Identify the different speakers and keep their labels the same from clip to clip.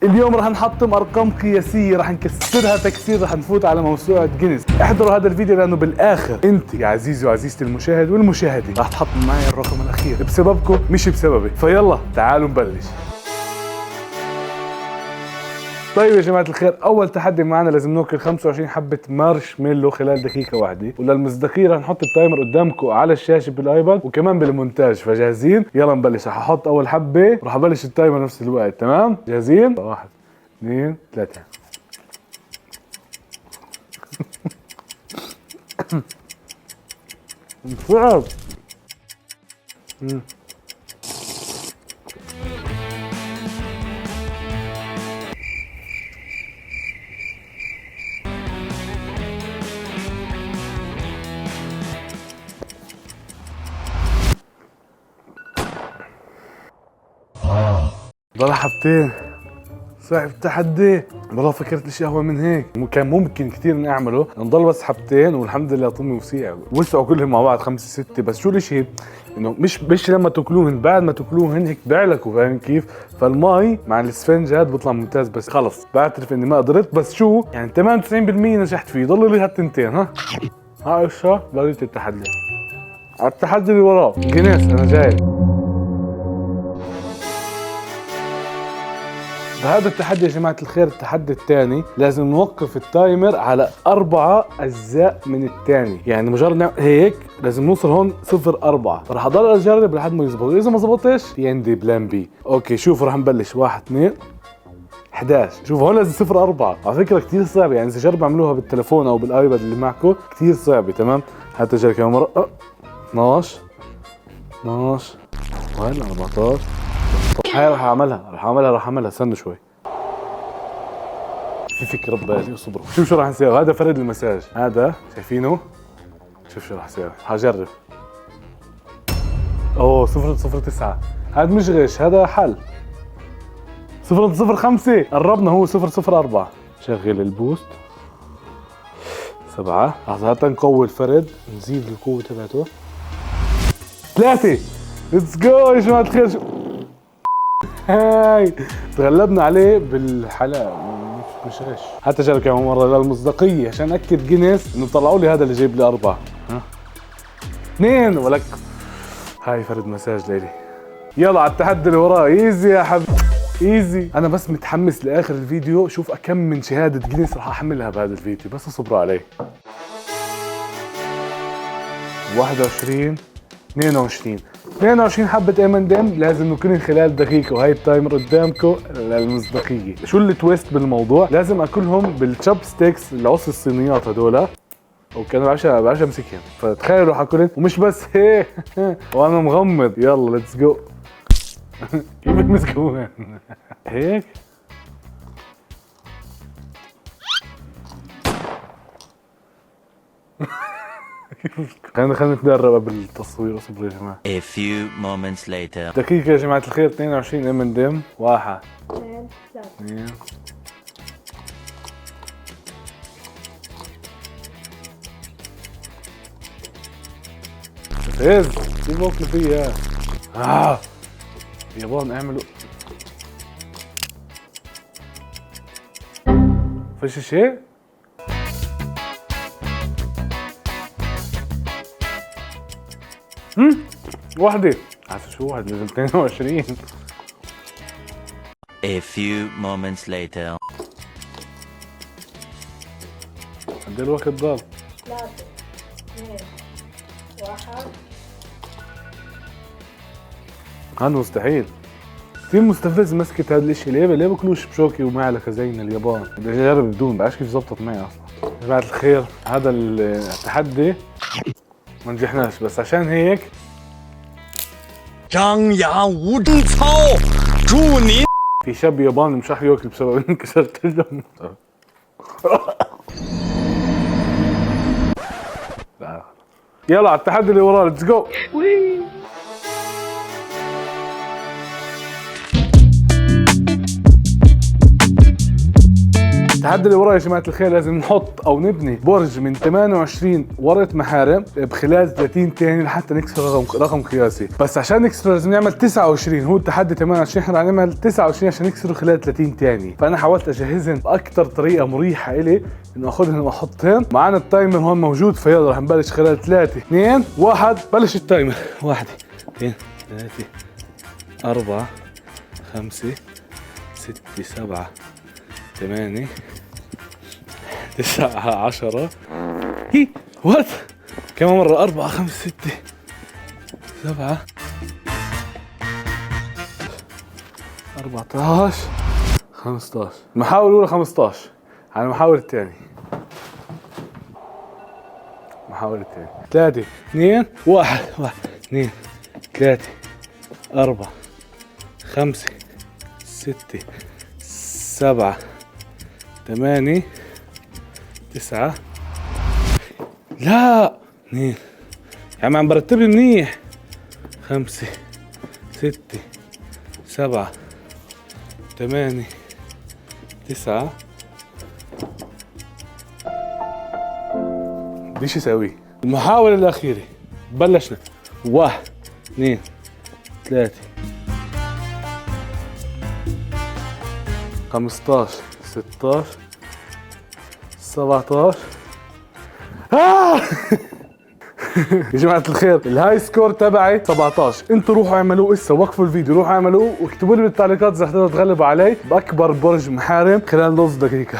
Speaker 1: اليوم رح نحطم ارقام قياسيه، رح نكسرها تكسير، رح نفوت على موسوعه جينيس. احضروا هذا الفيديو لانه بالاخر انت يا عزيزي وعزيزتي المشاهد والمشاهده رح تحطم معي الرقم الاخير بسببكم مش بسببي. فيلا تعالوا نبلش. طيب يا جماعة الخير، أول تحدي معنا لازم ناكل 25 حبة مارشميلو خلال دقيقة واحدة، وللمصداقية رح نحط التايمر قدامكم على الشاشة بالايباد وكمان بالمونتاج، فجاهزين؟ يلا نبلش. رح أحط أول حبة ورح أبلش التايمر نفس الوقت، تمام؟ جاهزين؟ 1 2 3 صعب. ضل حبتين. صعب التحدي، والله فكرت شيء اهون من هيك. كان ممكن كثير نعمله، نضل بس حبتين والحمد لله طمي وسيع وسعوا كلهم مع بعض 5 6. بس شو الاشي انه مش لما تاكلوهن، بعد ما تاكلوهن هيك بيعلكوا، فاهم كيف؟ فالمي مع الاسفنج هذا بيطلع ممتاز. بس خلص بعترف اني ما قدرت، بس شو يعني 98% نجحت فيه. ضل لي هالتنتين. هاي الشهر بديت التحدي. على التحدي اللي وراه جينيس انا جاي. بهذا التحدي يا جماعة الخير، التحدي الثاني لازم نوقف التايمر على 4 أجزاء من الثاني. يعني مجرد نعمل هيك لازم نوصل هون 0.4. رح أضل أجرب لحد ما يزبط، إذا ما زبطش في عندي بلان بي. أوكي شوفوا رح نبلش 1 2 11. شوفوا هون لازم 0.4. على فكرة كثير صعبة، يعني إذا جربوا اعملوها بالتليفون أو بالآيباد اللي معكم كثير صعبة. تمام، حتى جرب كمان مرة. 12 وهلا 14. هاي راح اعملها استنوا شوي. في فكرة ببالي، اصبروا. شو راح نسوي؟ هذا فرد المساج، هذا شايفينه؟ شوف شو راح اسوي. حجرب. اوه 0.09. هذا مش غش، هذا حل. 0.05. قربنا، هو 0.04. شغل البوست 7. لحظة حتى نقوي الفرد، نزيد القوة تبعته 3. ليتس جو يا جماعة الخير. هاي تغلبنا عليه بالحلاق، مش غش. حتى جرب كمان مرة للمصداقية عشان أكد جينيس إنه طلعوا لي هذا اللي جايب لي 4. 2 ولك. هاي فرد مساج ليلي. يلا على التحدي اللي وراه. ايزي يا حبيبي ايزي. أنا بس متحمس لآخر الفيديو، شوف أكم من شهادة جينيس راح أحملها بهذا الفيديو، بس اصبروا علي. 21 22 حبة M&M لازم نكون خلال دقيقة، وهي التايمر قدامكم للمصداقية. شو التويست بالموضوع؟ لازم اكلهم بالتشوب ستيكس، العصي الصينيات هدول. وكانوا بعرفش امسكهم، فتخيلوا رح اكلهم ومش بس هيك وانا مغمض. يلا ليتس جو. كيف بتمسكوهم هيك؟ خلينا نتدرب بالتصوير. اصبروا يا جماعة.
Speaker 2: A few moments later.
Speaker 1: دقيقة يا جماعة الخير. 22 M&M. 1 2 فاز. كيف باكلوا فيها؟ يابان اعملوا. فيش شيء؟ وحدة. عارف شو واحد لازم 22.
Speaker 2: A few moments later.
Speaker 1: قد ايه الوقت ضل؟
Speaker 3: 3 2 1.
Speaker 1: هذا مستحيل. كثير مستفز مسكت هذا الاشي. ليه باكلوش بشوكي ومعلقة زينا اليابان؟ بدي اجرب بدون، بعرفش كيف زبطت معي اصلا. يا جماعة الخير، هذا التحدي ما نجحناش، بس عشان هيك
Speaker 2: 张牙舞贞操，祝您
Speaker 1: في شاب ياباني مش راح ياكل بسبب انكسرت الجنب. يلا على التحدي اللي وراه. ليتس جو. التحدي اللي ورا يا جماعة الخير لازم نحط او نبني برج من 28 ورقة محارم بخلال 30 ثانية لحتى نكسر رقم قياسي. بس عشان نكسره لازم نعمل 29. هو التحدي 28، احنا هنعمل 29 عشان نكسره خلال 30 ثانية. فانا حاولت اجهزهم باكثر طريقة مريحة الي انه اخذهم واحطهم. معنا التايمر هون موجود، فيلا رح نبلش خلال 3 2 1. بلش التايمر. 1 2 3 4 5 6 7 8 9 10. هي وات كمان مرة 4 5 6 7 14 15. المحاولة الأولى 15 على المحاولة الثانية. المحاولة الثانية 3 2 1 1 2 3 4 5 6 7 8 9. لا 2 يا عم برتب لي منيح. 5 6 7 8 9. بديش اسوي. المحاولة الأخيرة بلشنا. 1 2 3 15 16 17. يا جماعة الخير الهاي سكور تبعي 17. انتوا روحوا اعملوه اسا، وقفوا الفيديو روحوا اعملوه واكتبوا لي بالتعليقات اذا حتقدروا تغلبوا علي باكبر برج محارم خلال نص دقيقة.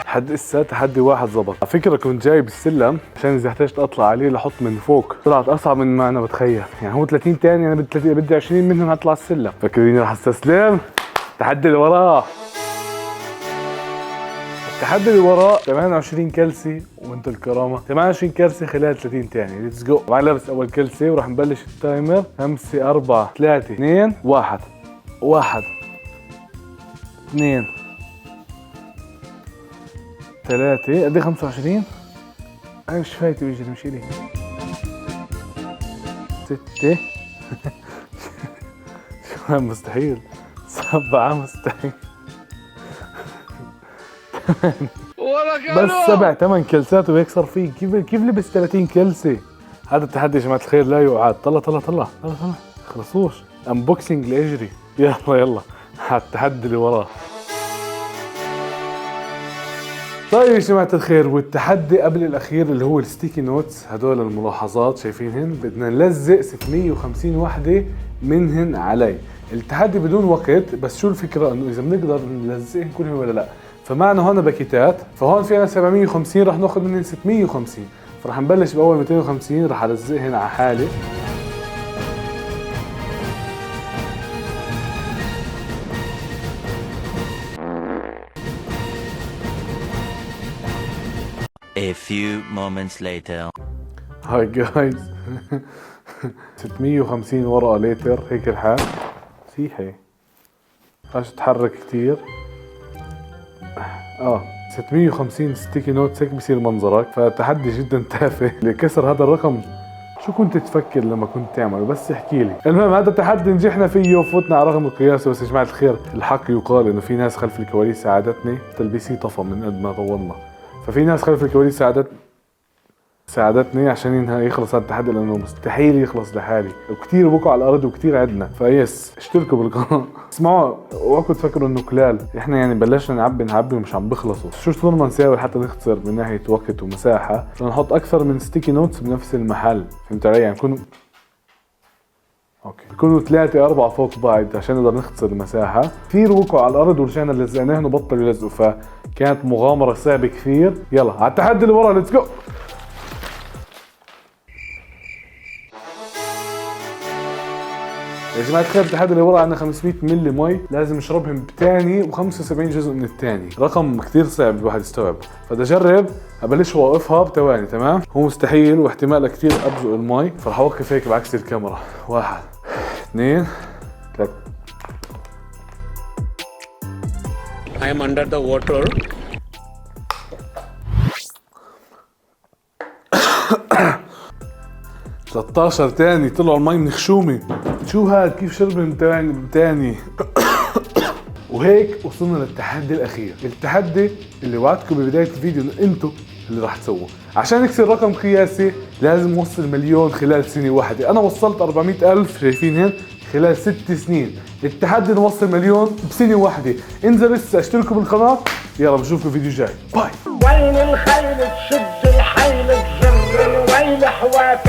Speaker 1: لحد اسا تحدي واحد زبط. على فكرة كنت جايب السلم عشان اذا احتجت اطلع عليه لحط من فوق، طلعت اصعب من ما انا بتخيل. يعني هو 30 ثانية، انا بدي 20 منهم هطلع السلم. فاكريني رح استسلم؟ التحدي اللي وراه، التحدي اللي وراه 28 كلسي وانتو الكرامة. 28 كلسي خلال 30 ثانية. ليتس جو. معي لابس اول كلسي وراح نبلش التايمر. 5 4 3 2 1 1 2 3. قد ايه 25؟ انا مش فايت بيجري مش الي. 6 شو مستحيل. 7 مستحيل. بس 7 8 كلسات وهيك صار فيه. كيف لبس 30 كلسة؟ هذا التحدي يا جماعة الخير لا يعاد. طلع خلصوش. انبوكسينج لاجري. يلا على التحدي اللي وراه. طيب يا جماعة الخير، والتحدي قبل الأخير اللي هو الستيكي نوتس. هدول الملاحظات شايفينهن، بدنا نلزق 650 وحدة منهن علي. التحدي بدون وقت، بس شو الفكرة انه اذا بنقدر نلزقهن كلهم ولا لا. فمعنا هون باكيتات، فهون في عنا 750 رح ناخذ منهن 650. فرح نبلش باول 250 رح الزقهن على حالي.
Speaker 2: A few moments later.
Speaker 1: هاي جايز 650 ورقة ليتر هيك الحال. سيحي فاش تتحرك كتير. 650 ستيكي نوتس هيك بصير منظرك. فتحدي جدا تافه. لكسر هذا الرقم شو كنت تفكر لما كنت تعمله؟ بس احكي لي. المهم هذا التحدي نجحنا فيه وفوتنا على رقم القياسي. بس يا جماعة الخير الحق يقال انه في ناس خلف الكواليس ساعدتني. تلبيسي طفى من قد ما طولنا. ففي ناس خلف الكواليس ساعدتني عشان يخلص هذا التحدي، لانه مستحيل يخلص لحالي وكتير بقوا على الارض وكتير عدنا. فيس اشتركوا بالقناه. اسمعوا اوعكم تفكروا انه كلال. احنا يعني بلشنا نعبي ومش عم بخلصوا. شو صرنا نساوي حتى نختصر من ناحيه وقت ومساحه؟ نحط اكثر من ستيكي نوتس بنفس المحل. فهمت علي؟ يعني يكونوا 3 4 فوق بعض عشان نقدر نختصر المساحه. كثير وقعوا على الارض ورجعنا لزقناهم وبطلوا يلزقوا. فكانت مغامره صعبه كثير. يلا على التحدي اللي ورا. ليتس جو. يا جماعة الخير التحدي اللي ورا عندنا 500 ملي مي لازم نشربهم بتاني و75 جزء من الثاني. رقم كثير صعب الواحد يستوعب. فبدي اجرب ابلش واوقفها بثواني. تمام؟ هو مستحيل واحتمال كثير ابزق المي. فرح اوقف هيك بعكس الكاميرا. 1 2 3.
Speaker 4: I am under the water.
Speaker 1: 13 تاني طلعوا المي من خشومي. شو هاد؟ كيف شرب تاني؟ وهيك وصلنا للتحدي الاخير، التحدي اللي وعدتكم ببدايه الفيديو انه انتم اللي راح تسووه. عشان نكسر رقم قياسي لازم نوصل مليون خلال سنه واحده. انا وصلت 400,000 شايفين هين خلال 6 سنين. التحدي نوصل مليون بسنه واحده. انزل لسه اشتركوا بالقناه. يلا بشوفكم فيديو جاي. باي.
Speaker 5: وين الخيل تشد الحيل تجر الويل حواك